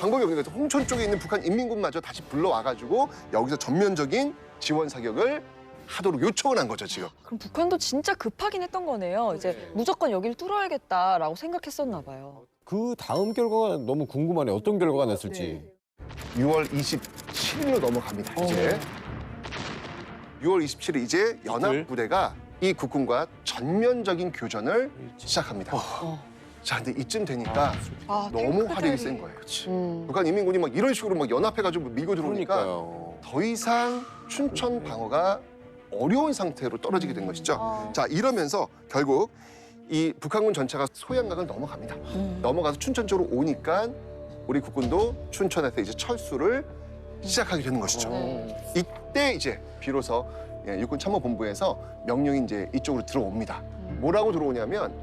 방법이 없는 거예요. 홍천 쪽에 있는 북한 인민군마저 다시 불러와가지고 여기서 전면적인 지원 사격을 하도록 요청을 한 거죠, 지금. 그럼 북한도 진짜 급하긴 했던 거네요. 이제 무조건 여기를 뚫어야겠다라고 생각했었나 봐요. 그 다음 결과가 너무 궁금하네. 어떤 결과가 났을지. 6월 27일로 넘어갑니다, 이제. 6월 27일 이제 연합부대가 이 국군과 전면적인 교전을 시작합니다. 자, 근데 이쯤 되니까 너무 화력이 센 거예요. 북한 인민군이 막 이런 식으로 막 연합해가지고 밀고 들어오니까 그러니까요. 더 이상 춘천 방어가 어려운 상태로 떨어지게 된 것이죠. 자, 이러면서 결국 이 북한군 전차가 소양강을 넘어갑니다. 넘어가서 춘천 쪽으로 오니까 우리 국군도 춘천에서 이제 철수를 시작하게 되는 것이죠. 이때 이제 비로소 육군 참모본부에서 명령이 이제 이쪽으로 들어옵니다. 뭐라고 들어오냐면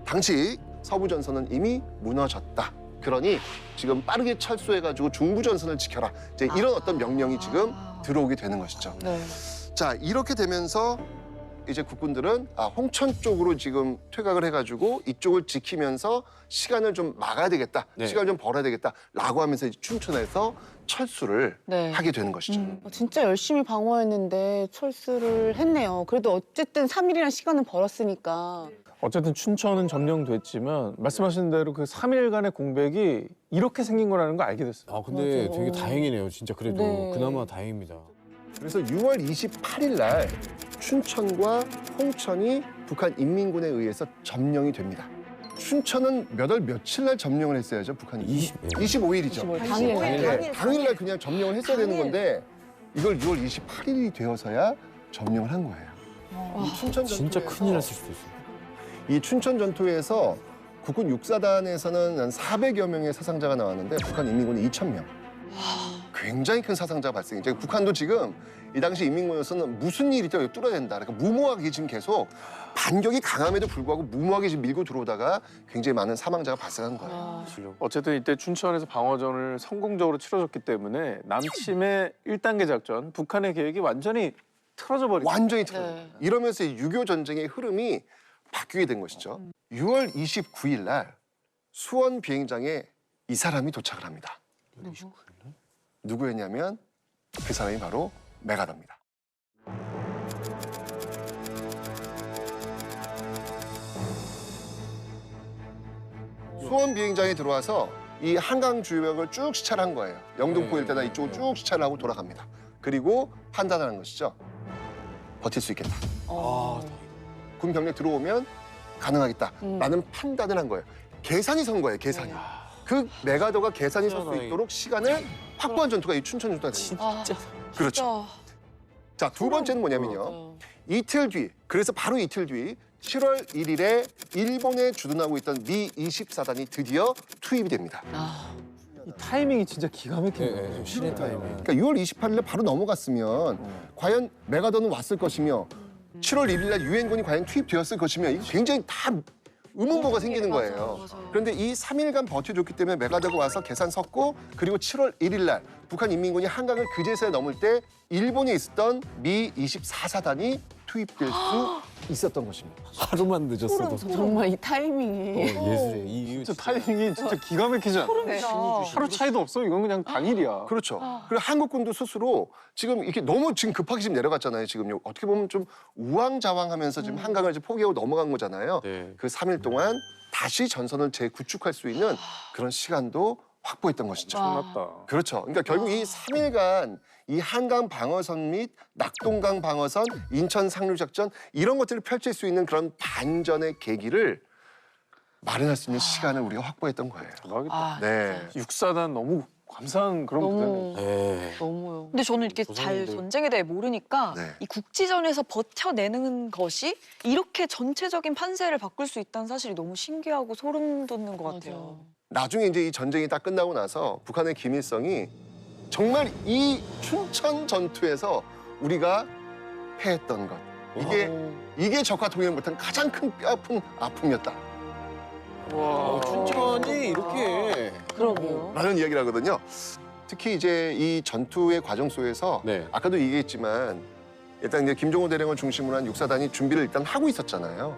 당시 서부 전선은 이미 무너졌다. 그러니 지금 빠르게 철수해가지고 중부 전선을 지켜라. 이제 이런 어떤 명령이 지금 들어오게 되는 것이죠. 네. 자, 이렇게 되면서 이제 국군들은 홍천 쪽으로 지금 퇴각을 해가지고 이쪽을 지키면서 시간을 좀 막아야 되겠다. 네. 시간을 좀 벌어야 되겠다라고 하면서 이제 춘천에서 철수를 네. 하게 되는 것이죠. 진짜 열심히 방어했는데 철수를 했네요. 그래도 어쨌든 3일이라는 시간은 벌었으니까. 어쨌든 춘천은 점령됐지만 말씀하신 대로 그 3일간의 공백이 이렇게 생긴 거라는 걸 알게 됐어요. 아 근데 맞아요. 되게 다행이네요. 진짜 그래도 네. 그나마 다행입니다. 그래서 6월 28일 날 춘천과 홍천이 북한 인민군에 의해서 점령이 됩니다. 춘천은 몇 월 며칠 날 점령을 했어야죠, 북한이? 25일이죠. 당일날. 당일날 그냥 점령을 했어야 되는 건데 이걸 6월 28일이 되어서야 점령을 한 거예요. 이 춘천 진짜 전투에서 큰일 났을 수도 있어요. 이 춘천 전투에서 국군 육사단에서는 한 400여 명의 사상자가 나왔는데 북한 인민군이 2,000명. 굉장히 큰 사상자가 발생했죠. 북한도 지금 이 당시 인민군에서는 무슨 일이 있다고 뚫어야 된다. 그러니까 무모하게 지금 계속 반격이 강함에도 불구하고 무모하게 지금 밀고 들어오다가 굉장히 많은 사망자가 발생한 거예요. 어쨌든 이때 춘천에서 방어전을 성공적으로 치러졌기 때문에 남침의 1단계 작전, 북한의 계획이 완전히 틀어져 버린 거예요. 완전히 틀어요. 네. 이러면서 이 6.25 전쟁의 흐름이 바뀌게 된 것이죠. 6월 29일 날 수원 비행장에 이 사람이 도착을 합니다. 누구였냐면 그 사람이 바로 메가더입니다. 수원 비행장에 들어와서 이 한강 주역을 쭉 시찰을 한 거예요. 영등포 일대나 이쪽을 쭉 시찰을 하고 돌아갑니다. 그리고 판단을 한 것이죠. 버틸 수 있겠다. 군 병력 들어오면 가능하겠다. 라는 판단을 한 거예요. 계산이 선 거예요, 계산이. 그 메가더가 계산이 설 수 진짜 있도록 시간을 확보한 전투가 이 춘천 전투가 됩니다. 진짜 그렇죠. 자, 두 번째는 뭐냐면요. 이틀 뒤, 그래서 바로 이틀 뒤 7월 1일에 일본에 주둔하고 있던 미 24단이 드디어 투입이 됩니다. 이 타이밍이 진짜 기가 막힌 거예요. 좀 신의 타이밍. 그러니까 6월 28일에 바로 넘어갔으면 과연 메가더는 왔을 것이며 7월 1일 날 유엔군이 과연 투입되었을 것이며 이거 굉장히 다 의문부가 생기는 거예요. 그런데 이 3일간 버텨줬기 때문에 메가더가 와서 계산 섰고 그리고 7월 1일 날 북한 인민군이 한강을 그제서야 넘을 때 일본에 있었던 미 24사단이 투입될 수 있었던 것입니다. 하루만 늦었어도 정말 이 타이밍이. 예술이에요. 이 진짜 타이밍이 진짜 기가 막히지 않아요? 네. 하루 차이도 없어. 이건 그냥 당일이야. 그렇죠. 그리고 한국군도 스스로 지금 이렇게 너무 지금 급하게 지금 내려갔잖아요. 지금 어떻게 보면 좀 우왕좌왕하면서 지금 한강을 이제 포기하고 넘어간 거잖아요. 네. 그 3일 동안 다시 전선을 재구축할 수 있는 그런 시간도 확보했던 것이죠. 끝났다. 그렇죠. 그러니까 결국 이 3일간 이 한강 방어선 및 낙동강 방어선, 인천 상륙 작전 이런 것들을 펼칠 수 있는 그런 반전의 계기를 마련할 수 있는 시간을 우리가 확보했던 거예요. 대박이다. 네. 육사단 너무 감사한 그런 부대네. 너무 네. 너무요. 근데 저는 이렇게 잘 조선인들. 전쟁에 대해 모르니까 네. 이 국지전에서 버텨내는 것이 이렇게 전체적인 판세를 바꿀 수 있다는 사실이 너무 신기하고 소름 돋는 것 같아요. 나중에 이제 이 전쟁이 딱 끝나고 나서 북한의 김일성이 정말 이 춘천 전투에서 우리가 패했던 것 이게 적과 통일을 못한 가장 큰 뼈아픈 아픔이었다. 춘천이 이렇게 그러게요. 라는 이야기를 하거든요. 특히 이제 이 전투의 과정 속에서 네. 아까도 얘기했지만 일단 이제 김종호 대령을 중심으로 한 육사단이 준비를 일단 하고 있었잖아요.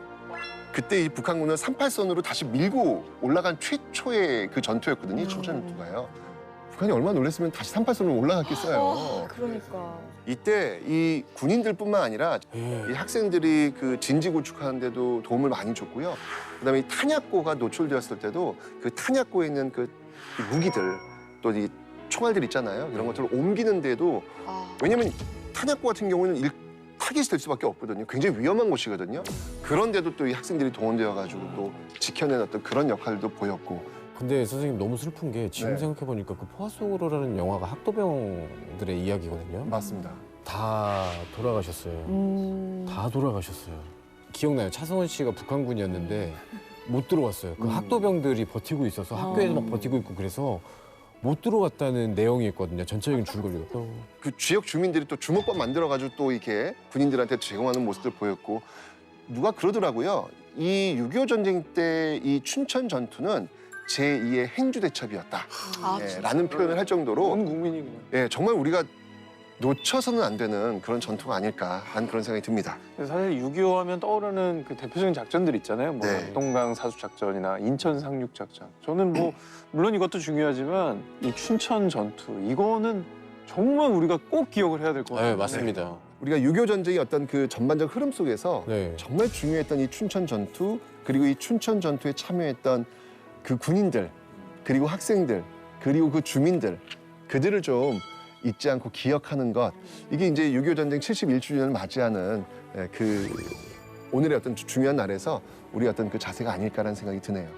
그때 이 북한군을 38선으로 다시 밀고 올라간 최초의 그 전투였거든요. 이 춘천 전투가요. 북한이 얼마나 놀랐으면 다시 38선으로 올라갔겠어요. 그러니까. 이때 이 군인들뿐만 아니라 이 학생들이 그 진지 구축하는 데도 도움을 많이 줬고요. 그다음에 이 탄약고가 노출되었을 때도 그 탄약고에 있는 그 무기들 또 이 총알들 있잖아요. 이런 것들을 옮기는 데도 왜냐면 탄약고 같은 경우는 타깃이 될 수밖에 없거든요. 굉장히 위험한 곳이거든요. 그런데도 또 이 학생들이 동원되어가지고 또 지켜낸 어떤 그런 역할도 보였고. 근데 선생님 너무 슬픈 게 지금 네. 생각해보니까 그 포화 속으로라는 영화가 학도병들의 이야기거든요. 맞습니다. 다 돌아가셨어요. 다 돌아가셨어요. 기억나요. 차성원 씨가 북한군이었는데 못 들어왔어요. 그 학도병들이 버티고 있어서 학교에서 막 버티고 있고 그래서 못 들어왔다는 내용이었거든요. 전체적인 줄거리가. 그 지역 주민들이 또 주먹밥 만들어가지고 또 이렇게 군인들한테 제공하는 모습들 보였고 누가 그러더라고요. 이 6.25 전쟁 때 이 춘천 전투는 제2의 행주대첩이었다. 아, 예, 라는 표현을 할 정도로 온 국민이 그냥. 예, 정말 우리가 놓쳐서는 안 되는 그런 전투가 아닐까 하는 그런 생각이 듭니다. 사실 6.25 하면 떠오르는 그 대표적인 작전들 있잖아요. 뭐 네. 동강 사수 작전이나 인천 상륙 작전. 저는 뭐 물론 이것도 중요하지만 이 춘천 전투 이거는 정말 우리가 꼭 기억을 해야 될 것 같아요. 네, 맞습니다. 우리가 6.25 전쟁의 어떤 그 전반적 흐름 속에서 네. 정말 중요했던 이 춘천 전투 그리고 이 춘천 전투에 참여했던 그 군인들 그리고 학생들 그리고 그 주민들 그들을 좀 잊지 않고 기억하는 것 이게 이제 6.25 전쟁 71주년을 맞이하는 그 오늘의 어떤 중요한 날에서 우리 어떤 그 자세가 아닐까라는 생각이 드네요.